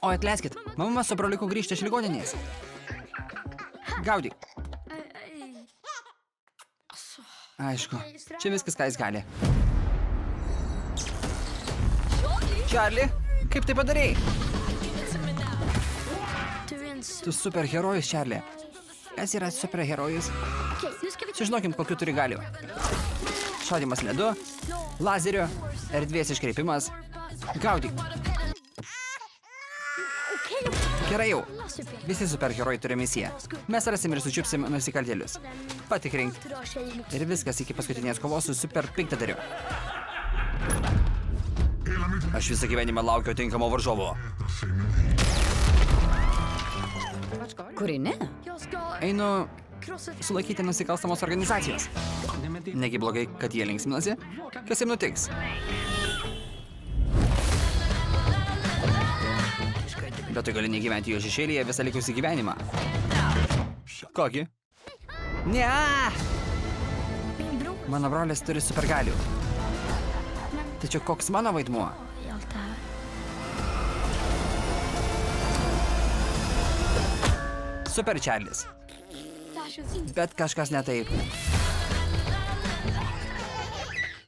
O, atleiskit, mama su broliuku grįžta iš ligoninės. Gaudyk. Aišku, čia viskas, ką jis gali. Čarli, kaip tai padarei? Tu superherojus, Čarli. Kas yra superherojus? Sužinokim, kokiu turi galių. Šaudymas ledu, lazerio, erdvės iškreipimas. Gaudyk. Gerai jau. Visi superherojai turi misiją. Mes rasim ir sučiupsim nusikaltėlius. Patikrink. Ir viskas iki paskutinės kovos su super piktadariu. Aš visą gyvenimą laukiau tinkamo varžovo. Kuri ne? Einu sulaikyti nusikalstamos organizacijos. Negi blogai, kad jie linksminasi? Kas jiems nutiks? Bet tu gali negyventi jo šešėlyje visą likusį gyvenimą. Kokį? Ne! Mano brolis turi supergalių. Tačiau koks mano vaidmuo? Super Čarlis. Bet kažkas ne taip.